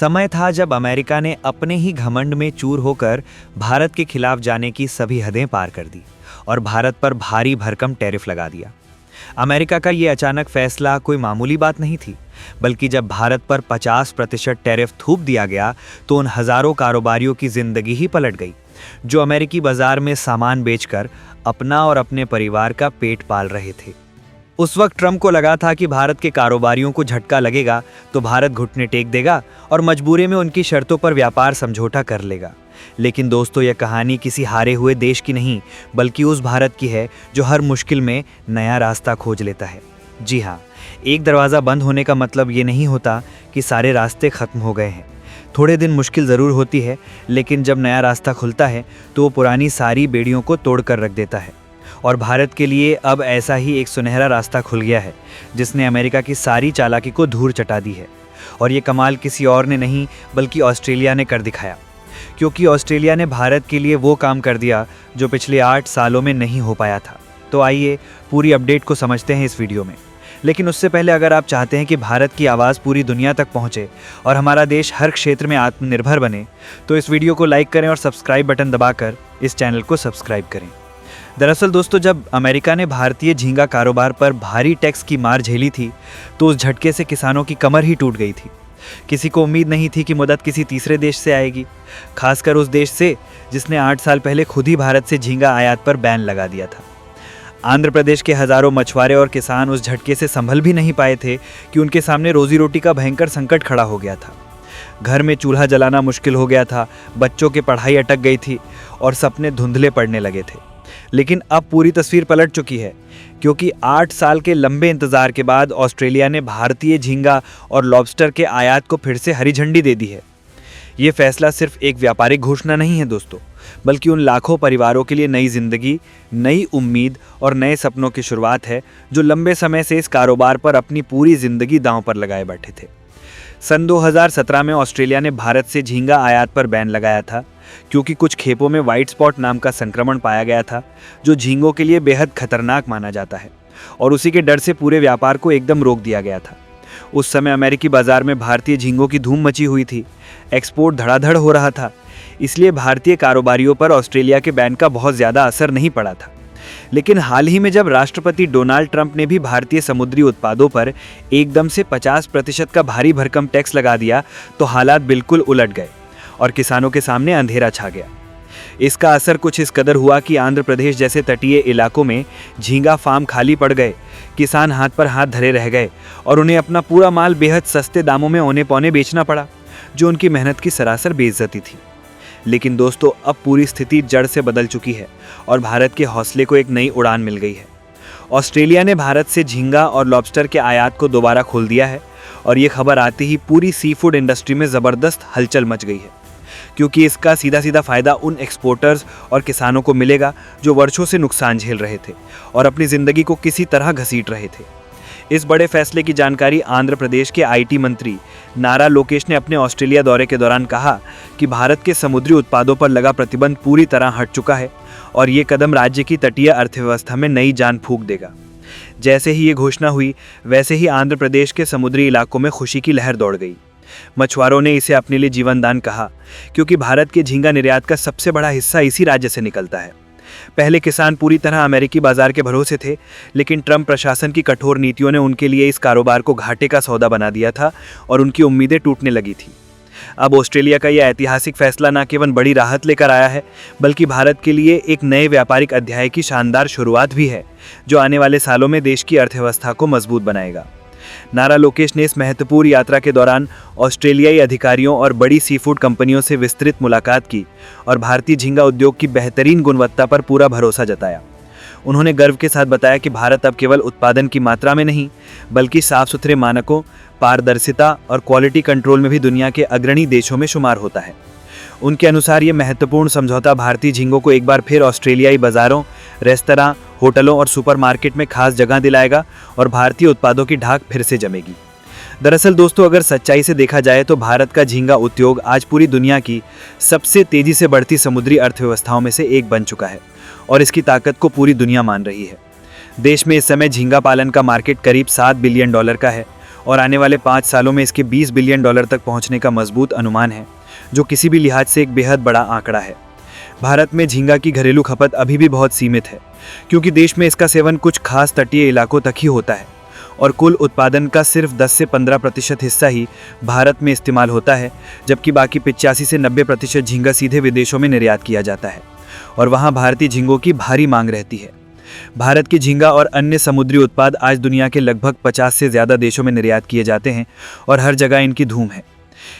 समय था जब अमेरिका ने अपने ही घमंड में चूर होकर भारत के खिलाफ जाने की सभी हदें पार कर दी और भारत पर भारी भरकम टैरिफ लगा दिया। अमेरिका का ये अचानक फैसला कोई मामूली बात नहीं थी, बल्कि जब भारत पर 50% टैरिफ थूप दिया गया तो उन हजारों कारोबारियों की जिंदगी ही पलट गई, जो अमेरिकी बाजार में सामान बेचकर अपना और अपने परिवार का पेट पाल रहे थे। उस वक्त ट्रंप को लगा था कि भारत के कारोबारियों को झटका लगेगा तो भारत घुटने टेक देगा और मजबूरी में उनकी शर्तों पर व्यापार समझौता कर लेगा। लेकिन दोस्तों, यह कहानी किसी हारे हुए देश की नहीं, बल्कि उस भारत की है जो हर मुश्किल में नया रास्ता खोज लेता है। जी हाँ, एक दरवाज़ा बंद होने का मतलब ये नहीं होता कि सारे रास्ते खत्म हो गए हैं। थोड़े दिन मुश्किल ज़रूर होती है, लेकिन जब नया रास्ता खुलता है तो वो पुरानी सारी बेड़ियों को तोड़ कर रख देता है। और भारत के लिए अब ऐसा ही एक सुनहरा रास्ता खुल गया है, जिसने अमेरिका की सारी चालाकी को धूल चटा दी है। और ये कमाल किसी और ने नहीं, बल्कि ऑस्ट्रेलिया ने कर दिखाया, क्योंकि ऑस्ट्रेलिया ने भारत के लिए वो काम कर दिया जो पिछले 8 सालों में नहीं हो पाया था। तो आइए पूरी अपडेट को समझते हैं इस वीडियो में। लेकिन उससे पहले अगर आप चाहते हैं कि भारत की आवाज़ पूरी दुनिया तक पहुंचे और हमारा देश हर क्षेत्र में आत्मनिर्भर बने, तो इस वीडियो को लाइक करें और सब्सक्राइब बटन दबाकर इस चैनल को सब्सक्राइब करें। दरअसल दोस्तों, जब अमेरिका ने भारतीय झींगा कारोबार पर भारी टैक्स की मार झेली थी तो उस झटके से किसानों की कमर ही टूट गई थी। किसी को उम्मीद नहीं थी कि मदद किसी तीसरे देश से आएगी, खासकर उस देश से जिसने 8 साल पहले खुद ही भारत से झींगा आयात पर बैन लगा दिया था। आंध्र प्रदेश के हजारों मछुआरे और किसान उस झटके से संभल भी नहीं पाए थे कि उनके सामने रोजी रोटी का भयंकर संकट खड़ा हो गया था। घर में चूल्हा जलाना मुश्किल हो गया था, बच्चों की पढ़ाई अटक गई थी और सपने धुंधले पड़ने लगे थे। लेकिन अब पूरी तस्वीर पलट चुकी है, क्योंकि 8 साल के लंबे इंतजार के बाद ऑस्ट्रेलिया ने भारतीय झींगा और लॉबस्टर के आयात को फिर से हरी झंडी दे दी है। ये फैसला सिर्फ एक व्यापारिक घोषणा नहीं है दोस्तों, बल्कि उन लाखों परिवारों के लिए नई जिंदगी, नई उम्मीद और नए सपनों की शुरुआत है जो लंबे समय से इस कारोबार पर अपनी पूरी जिंदगी दांव पर लगाए बैठे थे। सन 2017 में ऑस्ट्रेलिया ने भारत से झींगा आयात पर बैन लगाया था, क्योंकि कुछ खेपों में व्हाइट स्पॉट नाम का संक्रमण पाया गया था, जो झींगों के लिए बेहद खतरनाक माना जाता है, और उसी के डर से पूरे व्यापार को एकदम रोक दिया गया था। उस समय अमेरिकी बाजार में भारतीय झींगों की धूम मची हुई थी, एक्सपोर्ट धड़ाधड़ हो रहा था, इसलिए भारतीय कारोबारियों पर ऑस्ट्रेलिया के बैन का बहुत ज़्यादा असर नहीं पड़ा था। लेकिन हाल ही में जब राष्ट्रपति डोनाल्ड ट्रंप ने भी भारतीय समुद्री उत्पादों पर एकदम से 50% का भारी भरकम टैक्स लगा दिया तो हालात बिल्कुल उलट गए और किसानों के सामने अंधेरा छा गया। इसका असर कुछ इस कदर हुआ कि आंध्र प्रदेश जैसे तटीय इलाकों में झींगा फार्म खाली पड़ गए, किसान हाथ पर हाथ धरे रह गए और उन्हें अपना पूरा माल बेहद सस्ते दामों में औने पौने बेचना पड़ा, जो उनकी मेहनत की सरासर बेइज्जती थी। लेकिन दोस्तों, अब पूरी स्थिति जड़ से बदल चुकी है और भारत के हौसले को एक नई उड़ान मिल गई है। ऑस्ट्रेलिया ने भारत से झींगा और लॉबस्टर के आयात को दोबारा खोल दिया है और ये खबर आते ही पूरी सी फूड इंडस्ट्री में ज़बरदस्त हलचल मच गई है, क्योंकि इसका सीधा सीधा फ़ायदा उन एक्सपोर्टर्स और किसानों को मिलेगा जो वर्षों से नुकसान झेल रहे थे और अपनी ज़िंदगी को किसी तरह घसीट रहे थे। इस बड़े फैसले की जानकारी आंध्र प्रदेश के आईटी मंत्री नारा लोकेश ने अपने ऑस्ट्रेलिया दौरे के दौरान कहा कि भारत के समुद्री उत्पादों पर लगा प्रतिबंध पूरी तरह हट चुका है और ये कदम राज्य की तटीय अर्थव्यवस्था में नई जान फूंक देगा। जैसे ही ये घोषणा हुई, वैसे ही आंध्र प्रदेश के समुद्री इलाकों में खुशी की लहर दौड़ गई। मछुआरों ने इसे अपने लिए जीवन दान कहा, क्योंकि भारत के झींगा निर्यात का सबसे बड़ा हिस्सा इसी राज्य से निकलता है। पहले किसान पूरी तरह अमेरिकी बाजार के भरोसे थे, लेकिन ट्रंप प्रशासन की कठोर नीतियों ने उनके लिए इस कारोबार को घाटे का सौदा बना दिया था और उनकी उम्मीदें टूटने लगी थी। अब ऑस्ट्रेलिया का यह ऐतिहासिक फैसला न केवल बड़ी राहत लेकर आया है, बल्कि भारत के लिए एक नए व्यापारिक अध्याय की शानदार शुरुआत भी है, जो आने वाले सालों में देश की अर्थव्यवस्था को मजबूत बनाएगा। नारा लोकेश ने इस महत्वपूर्ण यात्रा के दौरान ऑस्ट्रेलियाई अधिकारियों और बड़ी सी फूड कंपनियों से विस्तृत मुलाकात की और भारतीय झींगा उद्योग की बेहतरीन गुणवत्ता पर पूरा भरोसा जताया। उन्होंने गर्व के साथ बताया कि भारत अब केवल उत्पादन की मात्रा में नहीं, बल्कि साफ सुथरे मानकों, पारदर्शिता और क्वालिटी कंट्रोल में भी दुनिया के अग्रणी देशों में शुमार होता है। उनके अनुसार ये महत्वपूर्ण समझौता भारतीय झींगों को एक बार फिर ऑस्ट्रेलियाई बाजारों, रेस्तरां, होटलों और सुपरमार्केट में खास जगह दिलाएगा और भारतीय उत्पादों की ढाक फिर से जमेगी। दरअसल दोस्तों, अगर सच्चाई से देखा जाए तो भारत का झींगा उद्योग आज पूरी दुनिया की सबसे तेजी से बढ़ती समुद्री अर्थव्यवस्थाओं में से एक बन चुका है और इसकी ताकत को पूरी दुनिया मान रही है। देश में इस समय झींगा पालन का मार्केट करीब $7 बिलियन का है और आने वाले 5 सालों में इसके $20 बिलियन तक पहुंचने का मजबूत अनुमान है, जो किसी भी लिहाज से एक बेहद बड़ा आंकड़ा है। भारत में झींगा की घरेलू खपत अभी भी बहुत सीमित है, क्योंकि देश में इसका सेवन कुछ खास तटीय इलाकों तक ही होता है और कुल उत्पादन का सिर्फ 10 से 15% हिस्सा ही भारत में इस्तेमाल होता है, जबकि बाकी 85 से 90% झींगा सीधे विदेशों में निर्यात किया जाता है और वहाँ भारतीय झींगों की भारी मांग रहती है। भारत की झींगा और अन्य समुद्री उत्पाद आज दुनिया के लगभग 50 से ज़्यादा देशों में निर्यात किए जाते हैं और हर जगह इनकी धूम है।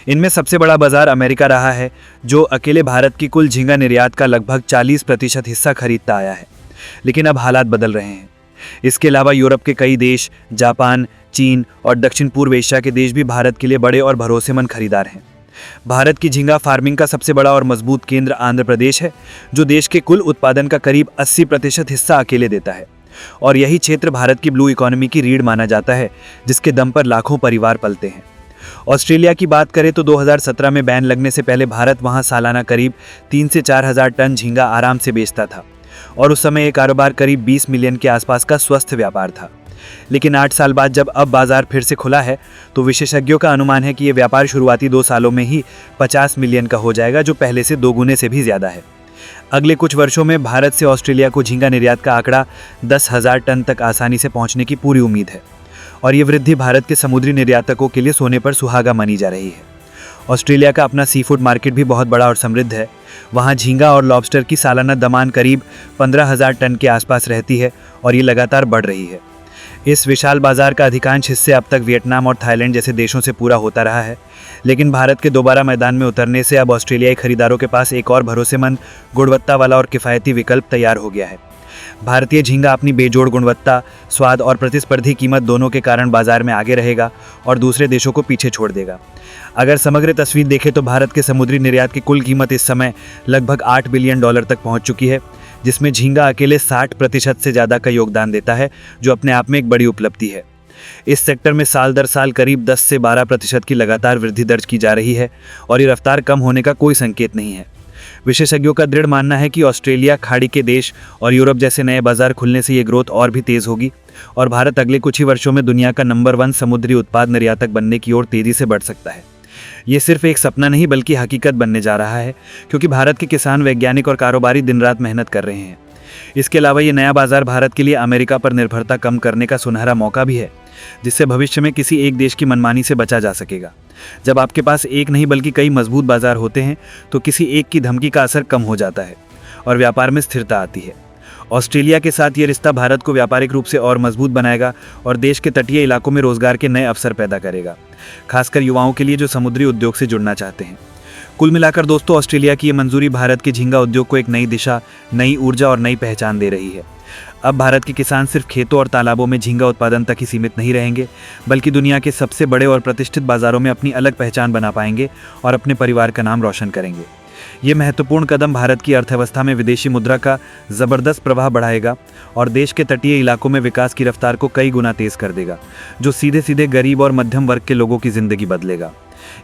इनमें सबसे बड़ा बाजार अमेरिका रहा है, जो अकेले भारत की कुल झींगा निर्यात का लगभग 40% हिस्सा खरीदता आया है। लेकिन अब हालात बदल रहे हैं। इसके अलावा यूरोप के कई देश, जापान, चीन और दक्षिण पूर्व एशिया के देश भी भारत के लिए बड़े और भरोसेमंद खरीदार हैं। भारत की झींगा फार्मिंग का सबसे बड़ा और मजबूत केंद्र आंध्र प्रदेश है, जो देश के कुल उत्पादन का करीब 80% हिस्सा अकेले देता है और यही क्षेत्र भारत की ब्लू इकोनॉमी की रीढ़ माना जाता है, जिसके दम पर लाखों परिवार पलते हैं। ऑस्ट्रेलिया की बात करें तो 2017 में बैन लगने से पहले भारत वहां सालाना करीब 3 से 4 हज़ार टन झींगा आराम से बेचता था और उस समय ये कारोबार करीब 20 मिलियन के आसपास का स्वस्थ व्यापार था। लेकिन 8 साल बाद जब अब बाजार फिर से खुला है, तो विशेषज्ञों का अनुमान है कि ये व्यापार शुरुआती 2 सालों में ही 50 मिलियन का हो जाएगा, जो पहले से 2 गुने से भी ज़्यादा है। अगले कुछ वर्षों में भारत से ऑस्ट्रेलिया को झींगा निर्यात का आंकड़ा 10,000 टन तक आसानी से पहुंचने की पूरी उम्मीद है और ये वृद्धि भारत के समुद्री निर्यातकों के लिए सोने पर सुहागा मानी जा रही है। ऑस्ट्रेलिया का अपना सी फूड मार्केट भी बहुत बड़ा और समृद्ध है। वहाँ झींगा और लॉबस्टर की सालाना डिमांड करीब 15,000 टन के आसपास रहती है और ये लगातार बढ़ रही है। इस विशाल बाजार का अधिकांश हिस्से अब तक वियतनाम और थाईलैंड जैसे देशों से पूरा होता रहा है, लेकिन भारत के दोबारा मैदान में उतरने से अब ऑस्ट्रेलियाई खरीदारों के पास एक और भरोसेमंद, गुणवत्ता वाला और किफ़ायती विकल्प तैयार हो गया है। भारतीय झींगा अपनी बेजोड़ गुणवत्ता, स्वाद और प्रतिस्पर्धी कीमत दोनों के कारण बाजार में आगे रहेगा और दूसरे देशों को पीछे छोड़ देगा। अगर समग्र तस्वीर देखें तो भारत के समुद्री निर्यात की कुल कीमत इस समय लगभग $8 बिलियन तक पहुंच चुकी है, जिसमें झींगा अकेले 60% से ज़्यादा का योगदान देता है, जो अपने आप में एक बड़ी उपलब्धि है। इस सेक्टर में साल दर साल करीब 10 से 12% की लगातार वृद्धि दर्ज की जा रही है और ये रफ्तार कम होने का कोई संकेत नहीं है। विशेषज्ञों का दृढ़ मानना है कि ऑस्ट्रेलिया, खाड़ी के देश और यूरोप जैसे नए बाजार खुलने से ये ग्रोथ और भी तेज होगी और भारत अगले कुछ ही वर्षों में दुनिया का नंबर 1 समुद्री उत्पाद निर्यातक बनने की ओर तेजी से बढ़ सकता है। ये सिर्फ एक सपना नहीं बल्कि हकीकत बनने जा रहा है, क्योंकि भारत के किसान, वैज्ञानिक और कारोबारी दिन रात मेहनत कर रहे हैं। इसके अलावा ये नया बाजार भारत के लिए अमेरिका पर निर्भरता कम करने का सुनहरा मौका भी है, जिससे भविष्य में किसी एक देश की मनमानी से बचा जा सकेगा। जब आपके पास एक नहीं बल्कि कई मजबूत बाजार होते हैं, तो किसी एक की धमकी का असर कम हो जाता है और व्यापार में स्थिरता आती है। ऑस्ट्रेलिया के साथ ये रिश्ता भारत को व्यापारिक रूप से और मजबूत बनाएगा और देश के तटीय इलाकों में रोजगार के नए अवसर पैदा करेगा, खासकर युवाओं के लिए जो समुद्री उद्योग से जुड़ना चाहते हैं। कुल मिलाकर दोस्तों, ऑस्ट्रेलिया की ये मंजूरी भारत के झींगा उद्योग को एक नई दिशा, नई ऊर्जा और नई पहचान दे रही है। अब भारत के किसान सिर्फ खेतों और तालाबों में झींगा उत्पादन तक ही सीमित नहीं रहेंगे, बल्कि दुनिया के सबसे बड़े और प्रतिष्ठित बाजारों में अपनी अलग पहचान बना पाएंगे और अपने परिवार का नाम रोशन करेंगे। ये महत्वपूर्ण कदम भारत की अर्थव्यवस्था में विदेशी मुद्रा का जबरदस्त प्रभाव बढ़ाएगा और देश के तटीय इलाकों में विकास की रफ्तार को कई गुना तेज कर देगा, जो सीधे सीधे गरीब और मध्यम वर्ग के लोगों की जिंदगी बदलेगा।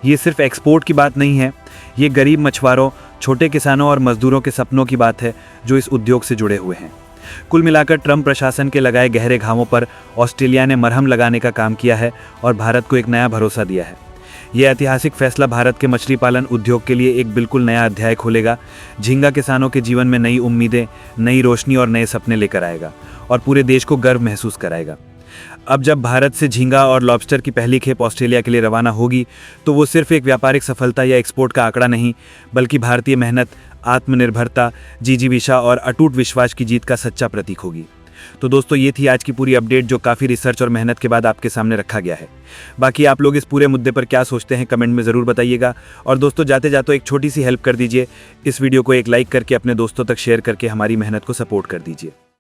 ये सिर्फ एक्सपोर्ट की बात नहीं है, ये गरीब मछुआरों, छोटे किसानों और मजदूरों के सपनों की बात है, जो इस उद्योग से जुड़े हुए हैं। कुल मिलाकर ट्रंप प्रशासन के लगाए गहरे घावों पर ऑस्ट्रेलिया ने मरहम लगाने का काम किया है और भारत को एक नया भरोसा दिया है। यह ऐतिहासिक फैसला भारत के मछली पालन उद्योग के लिए एक बिल्कुल नया अध्याय खोलेगा, झींगा किसानों के जीवन में नई उम्मीदें, नई रोशनी और नए सपने लेकर आएगा और पूरे देश को गर्व महसूस कराएगा। अब जब भारत से झींगा और लॉबस्टर की पहली खेप ऑस्ट्रेलिया के लिए रवाना होगी, तो वो सिर्फ एक व्यापारिक सफलता या एक्सपोर्ट का आंकड़ा नहीं, बल्कि भारतीय मेहनत, आत्मनिर्भरता, जिजीविषा और अटूट विश्वास की जीत का सच्चा प्रतीक होगी। तो दोस्तों, ये थी आज की पूरी अपडेट, जो काफ़ी रिसर्च और मेहनत के बाद आपके सामने रखा गया है। बाकी आप लोग इस पूरे मुद्दे पर क्या सोचते हैं, कमेंट में ज़रूर बताइएगा। और दोस्तों, जाते जाते एक छोटी सी हेल्प कर दीजिए, इस वीडियो को एक लाइक करके अपने दोस्तों तक शेयर करके हमारी मेहनत को सपोर्ट कर दीजिए।